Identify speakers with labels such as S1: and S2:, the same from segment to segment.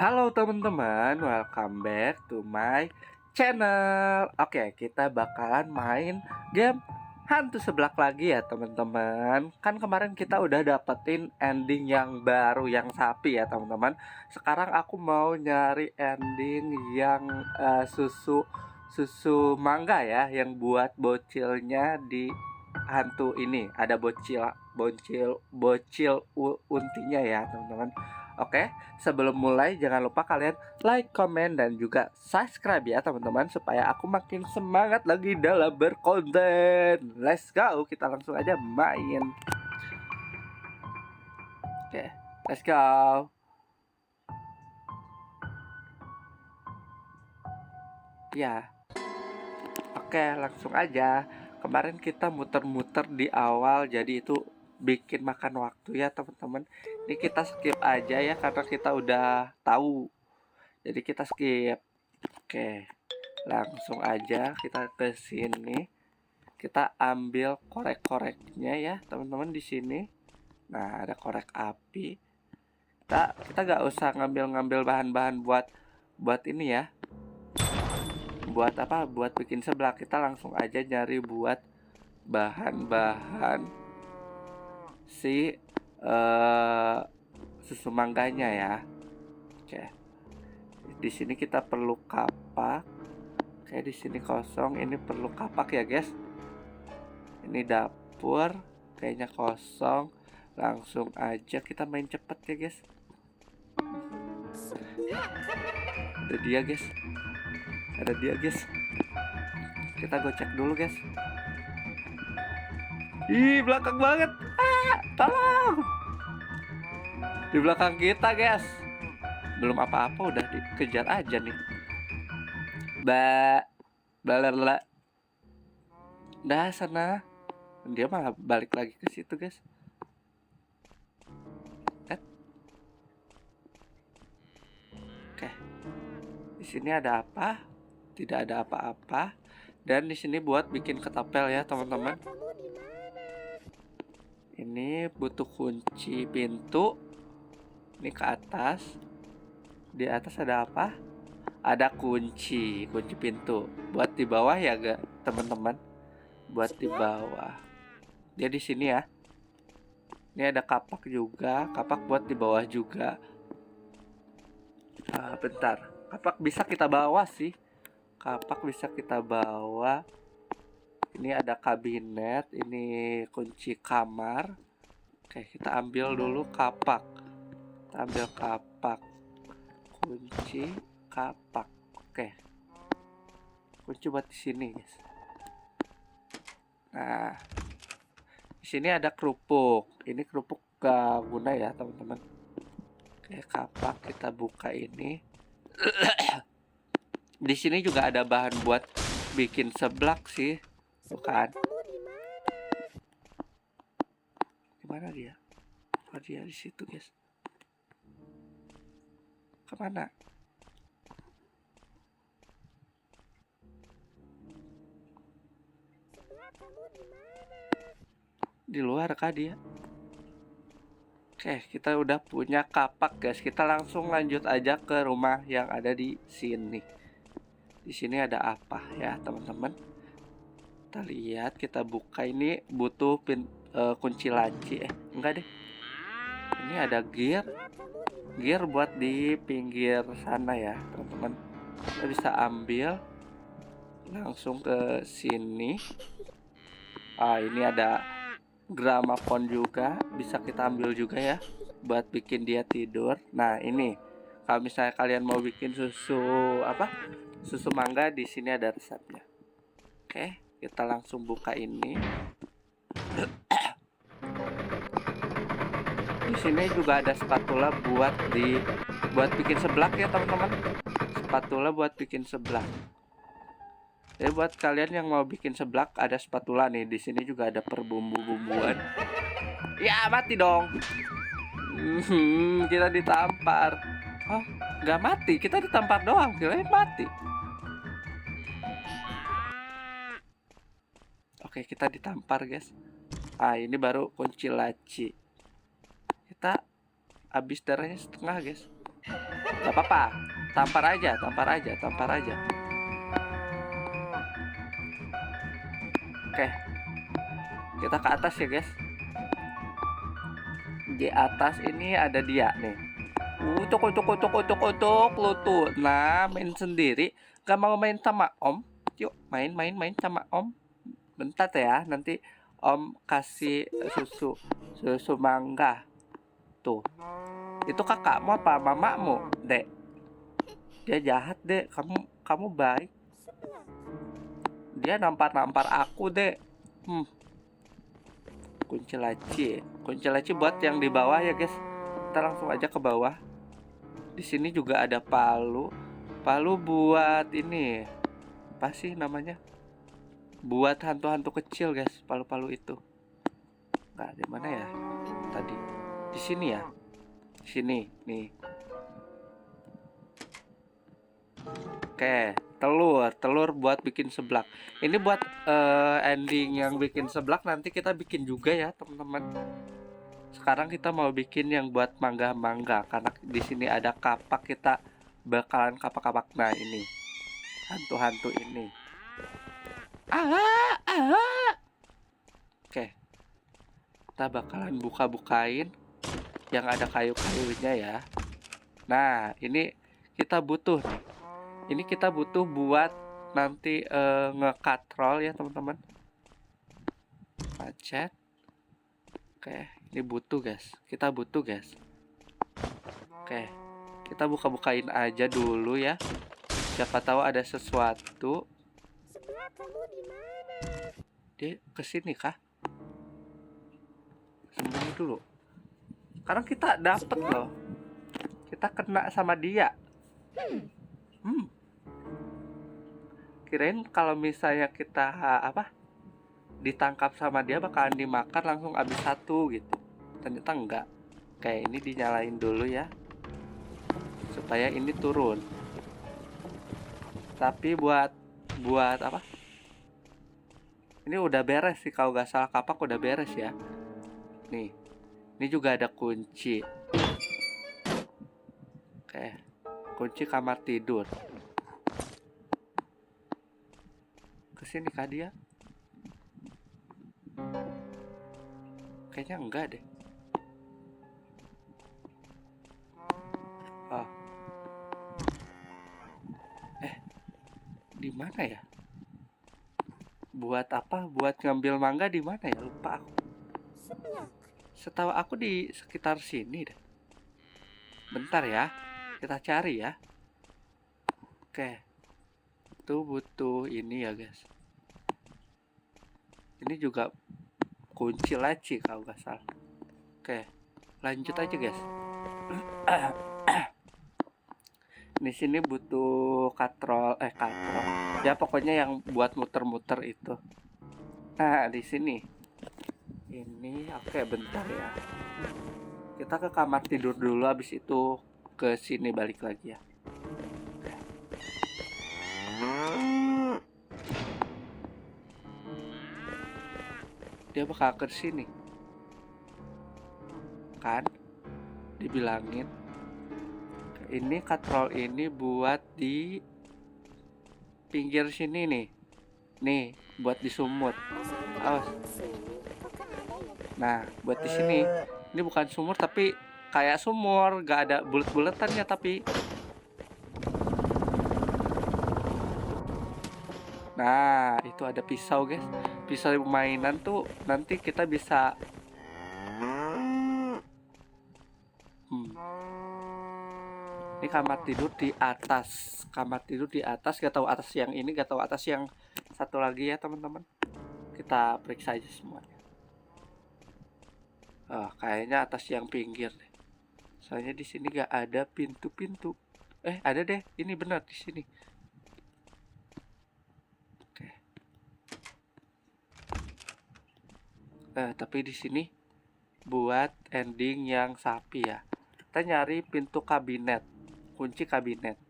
S1: Halo teman-teman, welcome back to my channel. Oke, kita bakalan main game hantu seblak lagi ya teman-teman. Kan kemarin kita udah dapetin ending yang baru, yang sapi ya teman-teman. Sekarang aku mau nyari ending yang susu susu mangga ya, yang buat bocilnya di hantu ini. Ada bocil bocil bocil untinya ya teman-teman. Oke, sebelum mulai jangan lupa kalian like, comment, dan juga subscribe ya teman-teman, supaya aku makin semangat lagi dalam berkonten. Let's go, kita langsung aja main. Oke, let's go. Ya, oke, langsung aja. Kemarin kita muter-muter di awal, jadi itu bikin makan waktu ya teman-teman. Ini kita skip aja ya karena kita udah tahu. Jadi kita skip. Oke, langsung aja kita ke sini. Kita ambil korek-koreknya ya teman-teman di sini. Nah, ada korek api. Kita nggak usah ngambil-ngambil bahan-bahan buat ini ya. Buat apa? Buat bikin seblak. Kita langsung aja nyari buat bahan-bahan si susu mangganya ya. Oke. Di sini kita perlu kapak. Oke, di sini kosong. Ini perlu kapak ya, guys. Ini dapur kayaknya kosong. Langsung aja kita main cepet ya guys. Ada dia guys. Ada dia guys. Kita gocek dulu guys. Ih, belakang banget. Tolong. Di belakang kita guys. Belum apa-apa udah dikejar aja nih. Bla dah sana. Dia malah balik lagi ke situ guys. Oke. Di sini ada apa? Tidak ada apa-apa. Dan di sini buat bikin ketapel ya teman-teman. Ini butuh kunci pintu. Ini ke atas. Di atas ada apa? Ada kunci pintu. Buat di bawah ya gak teman-teman? Buat di bawah. Dia di sini ya. Ini ada kapak juga. Kapak buat di bawah juga. Bentar. Kapak bisa kita bawa sih. Kapak bisa kita bawa. Ini ada kabinet. Ini kunci kamar. Oke, kita ambil dulu kapak. Kita ambil kapak. Kunci kapak. Oke. Kunci buat di sini, guys. Nah, di sini ada kerupuk. Ini kerupuk gak guna ya, teman-teman. Oke, kapak kita buka ini. Di sini juga ada bahan buat bikin seblak sih, bukan? Gimana dia? Oh, dia di situ, guys. Kemana? Di luar kah dia? Oke, kita udah punya kapak, guys. Kita langsung lanjut aja ke rumah yang ada di sini. Di sini ada apa ya, teman-teman? Kita lihat, kita buka. Ini butuh kunci laci. Enggak deh. Ini ada gear buat di pinggir sana ya, teman-teman. Kita bisa ambil langsung ke sini. Ini ada gramafon juga, bisa kita ambil juga ya buat bikin dia tidur. Nah, ini kalau misalnya kalian mau bikin susu mangga, di sini ada resepnya. Oke, kita langsung buka ini. Di sini juga ada spatula buat bikin seblak ya teman-teman. Spatula buat bikin seblak. Jadi buat kalian yang mau bikin seblak, ada spatula nih. Di sini juga ada perbumbu-bumbuan. Ya, mati dong. Kita ditampar. Oh, nggak mati. Kita ditampar doang. Kirain mati. Oke, kita ditampar, guys. Ini baru kunci laci. Kita habis darahnya setengah, guys. Gak Gak apa-apa. Tampar aja, tampar aja, tampar aja. Oke. Kita ke atas ya, guys. Di atas ini ada dia nih. Utuk, lu tuh. Nah, main sendiri. Gak mau main sama Om? Yuk, main sama Om. Bentar ya, nanti Om kasih susu mangga. Tuh. Itu kakakmu apa mamamu, Dek? Dia jahat, Dek. Kamu baik. Dia nampar aku, Dek. Kunci laci buat yang di bawah ya, guys. Kita langsung aja ke bawah. Di sini juga ada palu buat ini. Apa sih namanya? Buat hantu-hantu kecil, guys. Palu-palu itu. Nah, di mana ya? Tadi di sini ya. Di sini nih. Oke, telur buat bikin seblak. Ini buat ending yang bikin seblak nanti kita bikin juga ya, teman-teman. Sekarang kita mau bikin yang buat mangga karena di sini ada kapak, kita bakalan kapak-kapak. Nah, ini hantu-hantu ini. Oke. Kita bakalan bukain yang ada kayu-kayunya ya. Nah, ini kita butuh nih. Ini kita butuh buat nanti nge-katrol ya, teman-teman. Macet. Oke, ini butuh, guys. Kita butuh, guys. Oke. Kita bukain aja dulu ya. Siapa tahu ada sesuatu.
S2: Sebelah kamu di mana?
S1: Dia kesini kah? Sembunyi dulu. Sekarang kita dapet loh. Kita kena sama dia. Kirain kalau misalnya kita ditangkap sama dia bakalan dimakan langsung habis satu gitu. Ternyata enggak. Kayak ini dinyalain dulu ya, supaya ini turun. Tapi buat apa? Ini udah beres sih, kalau gak salah kapak udah beres ya. Nih, ini juga ada kunci. Oke, kunci kamar tidur. Kesini kah dia? Kayaknya enggak deh. Oh. Di mana ya? Buat apa? Buat ngambil mangga di mana ya? Lupa aku. Setahu aku di sekitar sini deh. Bentar ya. Kita cari ya. Oke. Itu butuh ini ya, guys. Ini juga kunci laci kalau nggak salah. Oke, lanjut aja, guys. Di sini butuh katrol. Ya pokoknya yang buat muter-muter itu. Nah, di sini. Ini oke, bentar ya. Kita ke kamar tidur dulu, habis itu ke sini balik lagi ya. Dia bakal ke sini. Kan? Dibilangin. Ini katrol ini buat di pinggir sini nih. Nih, buat di sumur. Awas. Nah, buat di sini. Ini bukan sumur tapi kayak sumur, gak ada bulet-buletannya tapi. Nah, itu ada pisau, guys. Pisau mainan tuh nanti kita bisa Ini kamar tidur di atas. Kamar tidur di atas, gak tahu atas yang ini, gak tahu atas yang satu lagi ya, teman-teman. Kita periksa aja semuanya. Kayaknya atas yang pinggir deh. Soalnya di sini gak ada pintu-pintu. Ada deh. Ini benar di sini. Oke. Tapi di sini buat ending yang sapi ya. Kita nyari pintu kabinet, kunci kabinet.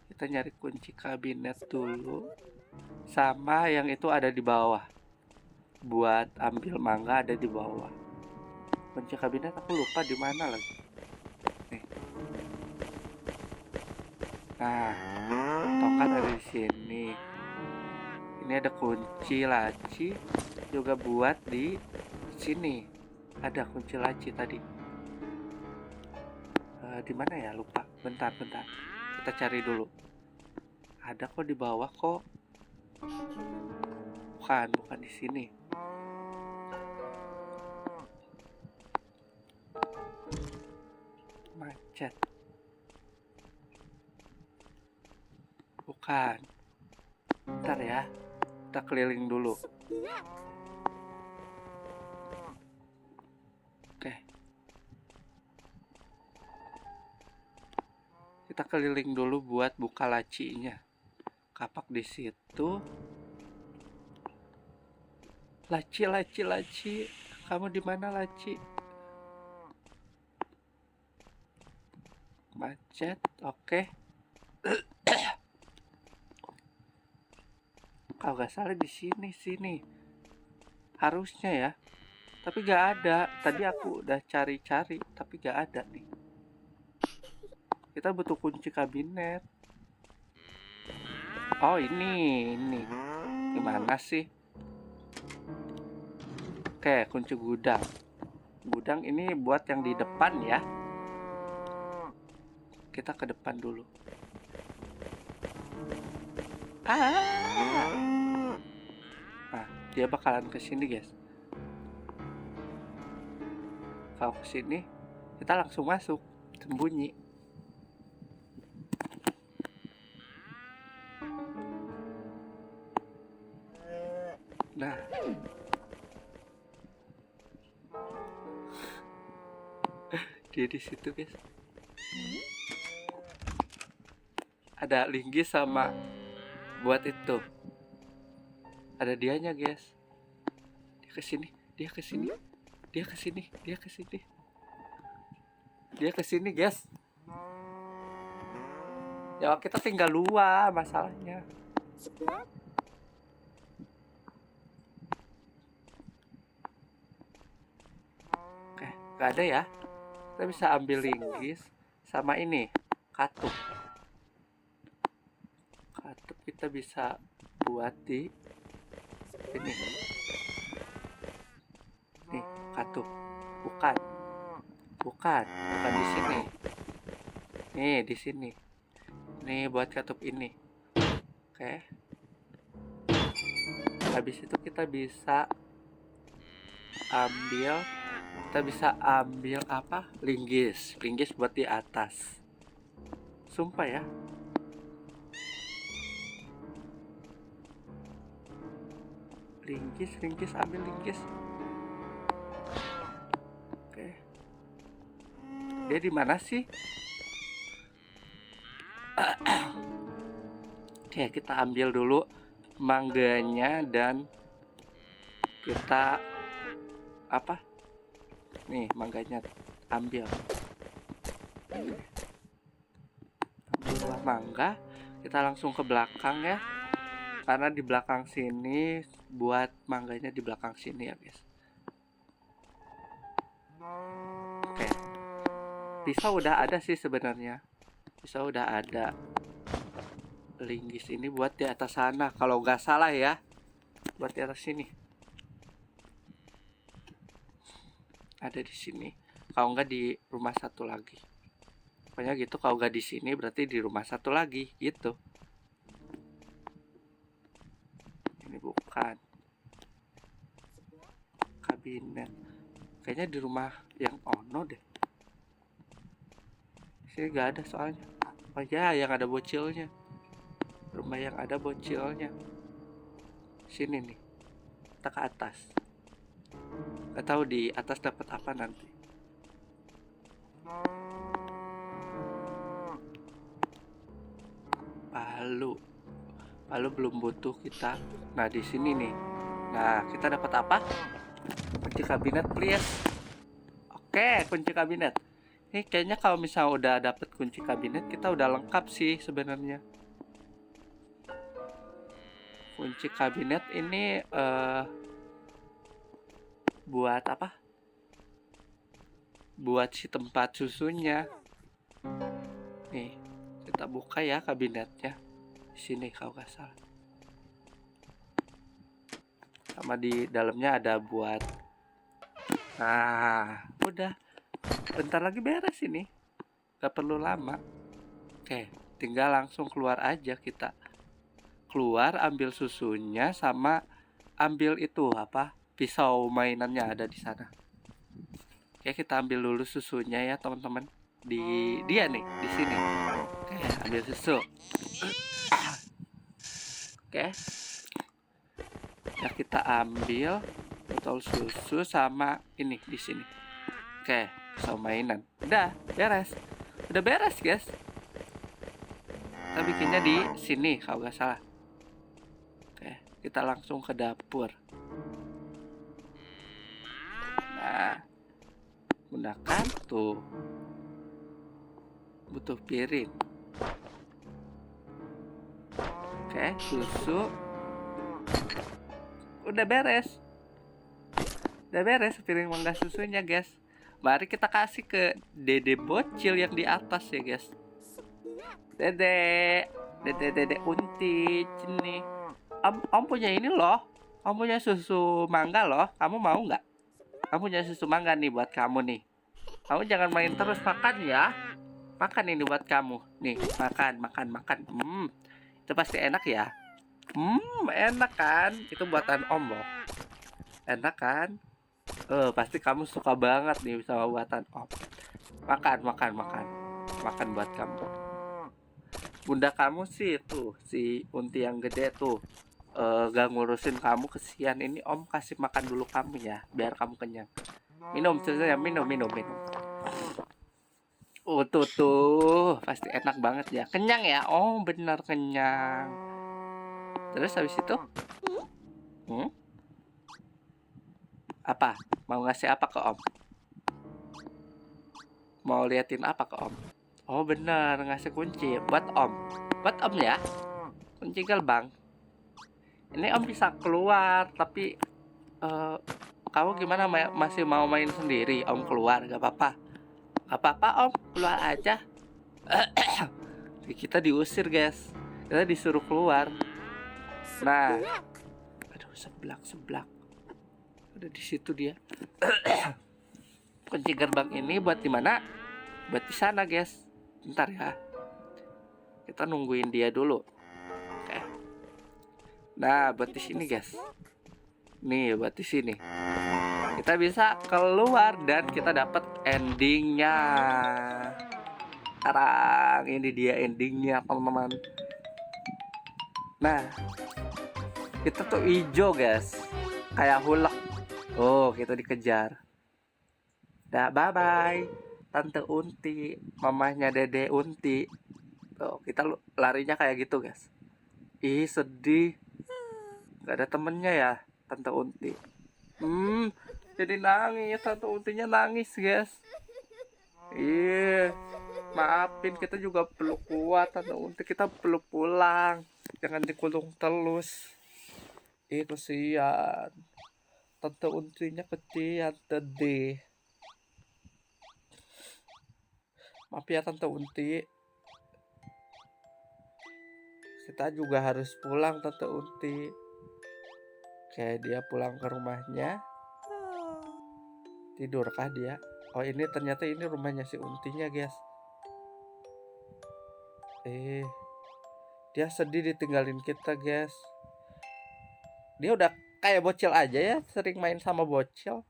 S1: Kita nyari kunci kabinet dulu. Sama yang itu ada di bawah. Buat ambil mangga ada di bawah. Kunci kabinet aku lupa di mana lagi. Nih. Nah, tongkat ada di sini. Ini ada kunci laci juga buat di sini. Ada kunci laci tadi. Di mana ya? Lupa. Bentar. Kita cari dulu. Ada kok di bawah kok. Bukan di sini. Macet. Bukan. Bentar ya. Kita keliling dulu.
S2: Seblak.
S1: Oke. Kita keliling dulu buat buka lacinya. Kapak di situ. Laci. Kamu di mana, laci? Macet. Oke. Kalau nggak salah di sini. Harusnya ya. Tapi nggak ada. Tadi aku udah cari-cari, tapi nggak ada nih. Kita butuh kunci kabinet. Oh, ini. Gimana sih? Oke, kunci gudang. Gudang ini buat yang di depan ya. Kita ke depan dulu. Nah, dia bakalan ke sini, guys. Kalau ke sini, kita langsung masuk, sembunyi. Nah, dia di situ, guys. Ada linggis sama buat itu. Ada dianya, guys. Dia ke sini. Dia ke sini, guys. Ya, kita tinggal luar masalahnya.
S2: Seblak.
S1: Oke, nggak ada ya. Kita bisa ambil linggis sama ini, katup. Katup kita bisa buat di ini. Nih, katup. Bukan di sini. Nih, di sini. Nih buat katup ini. Oke. Habis itu kita bisa ambil apa? Linggis buat di atas. Sumpah ya. Ambil linggis. Oke. Dia di mana sih? Oke, kita ambil dulu mangganya dan kita apa? Nih, mangganya ambil. Buah mangga, kita langsung ke belakang ya. Karena di belakang sini buat mangganya di belakang sini ya, guys. Oke. Pisau udah ada sih sebenarnya. Pisau udah ada. Linggis ini buat di atas sana kalau nggak salah ya. Buat di atas sini. Ada di sini. Kalau nggak di rumah satu lagi. Pokoknya gitu, kalau nggak di sini berarti di rumah satu lagi gitu. Ini bukan kabinet. Kayaknya di rumah yang Ono deh. Sini nggak ada soalnya. Oh ya, yang ada bocilnya. Rumah yang ada bocilnya. Sini nih. Kita ke atas. Gak tahu di atas dapat apa nanti. Palu belum butuh kita. Nah, di sini nih. Nah, kita dapat apa? Kunci kabinet, please. Oke, kunci kabinet. Ini kayaknya kalau misalnya udah dapet kunci kabinet, kita udah lengkap sih sebenarnya. Kunci kabinet ini buat apa? Buat si tempat susunya. Nih, Kita buka ya kabinetnya. Di sini kalau nggak salah. Sama di dalamnya ada buat. Nah, udah. Bentar lagi beres ini. Gak perlu lama. Oke, tinggal langsung keluar aja kita. Keluar, ambil susunya, sama ambil itu apa? Pisau mainannya ada di sana. Oke, kita ambil dulu susunya ya, teman-teman. Di dia nih, di sini. Oke, ambil susu. Oke. Ya, kita ambil botol susu sama ini di sini. Oke, pisau mainan. Udah, beres. Udah beres, guys. Kita bikinnya di sini kalau nggak salah. Oke, kita langsung ke dapur. Nah, gunakan tuh. Butuh piring. Oke, susu. Udah beres. Udah beres piring mangga susunya, guys. Mari kita kasih ke Dede bocil yang di atas ya, guys. Dede Unti, sini. Om punya ini loh. Om punya susu mangga loh. Kamu mau nggak? Kamu punya susu mangga nih buat kamu nih. Kamu jangan main terus, makan ya. Makan ini buat kamu. Nih, makan. Itu pasti enak ya. Enak kan? Itu buatan Om loh. Enak kan? Pasti kamu suka banget nih sama buatan Om. Makan. Makan buat kamu. Bunda kamu sih tuh, si Unti yang gede tuh. Gak ngurusin kamu, kesian. Ini Om kasih makan dulu kamu ya, biar kamu kenyang. Minum susunya, minum. Tuh, pasti enak banget ya. Kenyang ya? Oh, benar kenyang. Terus habis itu? Apa? Mau ngasih apa ke Om? Mau liatin apa ke Om? Oh, benar, ngasih kunci buat Om. Buat Om ya? Kunci gerbang. Ini Om bisa keluar, tapi kamu gimana? Masih mau main sendiri? Om keluar, gak apa-apa. Gak apa-apa Om, keluar aja. Kita diusir, guys. Kita disuruh keluar. Nah, aduh, seblak. Udah di situ dia. Kunci gerbang ini buat di mana? Buat di sana, guys. Bentar ya. Kita nungguin dia dulu. Oke. Nah, buat di sini, guys. Nih, buat di sini. Kita bisa keluar dan kita dapat endingnya. Sekarang ini dia endingnya, teman-teman. Nah, kita tuh hijau, guys. Kayak hulek. Oh, kita dikejar. Dah, bye-bye Tante Unti, mamahnya Dede Unti. Tuh, kita larinya kayak gitu, guys. Ih, sedih. Gak ada temennya ya, Tante Unti. Jadi nangis, Tante Untinya nangis, guys. Ih, maafin, kita juga perlu kuat, Tante Unti. Kita perlu pulang. Jangan dikulung terus. Ih, kesian. Tante Untinya kesian, sedih. Maaf ya Tante Unti. Kita juga harus pulang, Tante Unti. Oke, dia pulang ke rumahnya. Tidurkah dia? Oh, ini ternyata ini rumahnya si Untinya, guys. Dia sedih ditinggalin kita, guys. Dia udah kayak bocil aja ya, sering main sama bocil.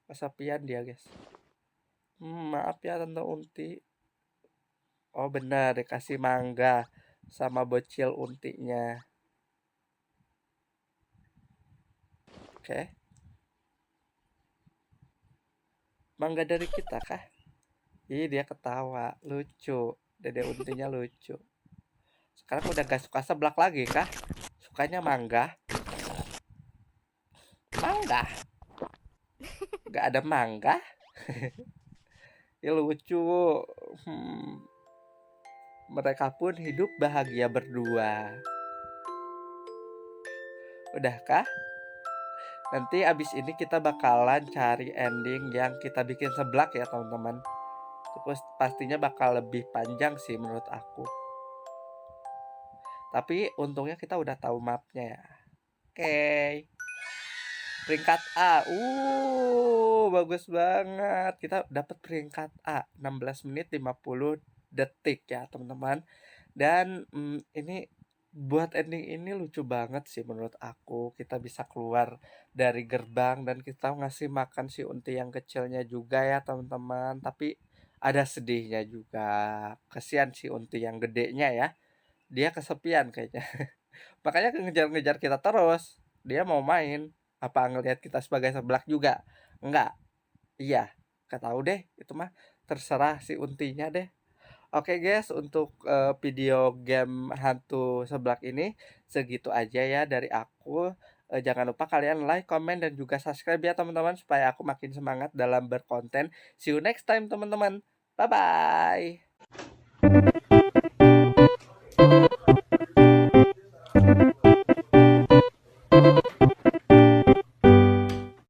S1: Kesepian dia, guys. Maaf ya Tante Unti. Oh, benar, dikasih mangga sama bocil Untinya. Oke. Mangga dari kita kah? Ih, dia ketawa, lucu. Dede Untinya lucu. Sekarang udah gak suka seblak lagi kah? Sukanya mangga. Mangga. Gak ada mangga. Ya lucu. Mereka pun hidup bahagia berdua. Udahkah? Nanti abis ini kita bakalan cari ending yang kita bikin seblak ya, teman-teman. Terus pastinya bakal lebih panjang sih menurut aku. Tapi untungnya kita udah tahu mapnya ya. Oke. Peringkat A. Bagus banget. Kita dapat peringkat A. 16 menit 50 detik ya, teman-teman. Dan ini buat ending ini lucu banget sih menurut aku. Kita bisa keluar dari gerbang dan kita ngasih makan si unti yang kecilnya juga ya, teman-teman. Tapi ada sedihnya juga. Kasihan si unti yang gedenya ya. Dia kesepian kayaknya. Makanya ngejar-ngejar kita terus. Dia mau main. Apa ngelihat kita sebagai seblak juga? Enggak. Iya. Gak tahu deh. Itu mah terserah si untinya deh. Oke guys, untuk video game hantu seblak ini segitu aja ya dari aku. Jangan lupa kalian like, comment, dan juga subscribe ya teman-teman supaya aku makin semangat dalam berkonten. See you next time teman-teman. Bye-bye.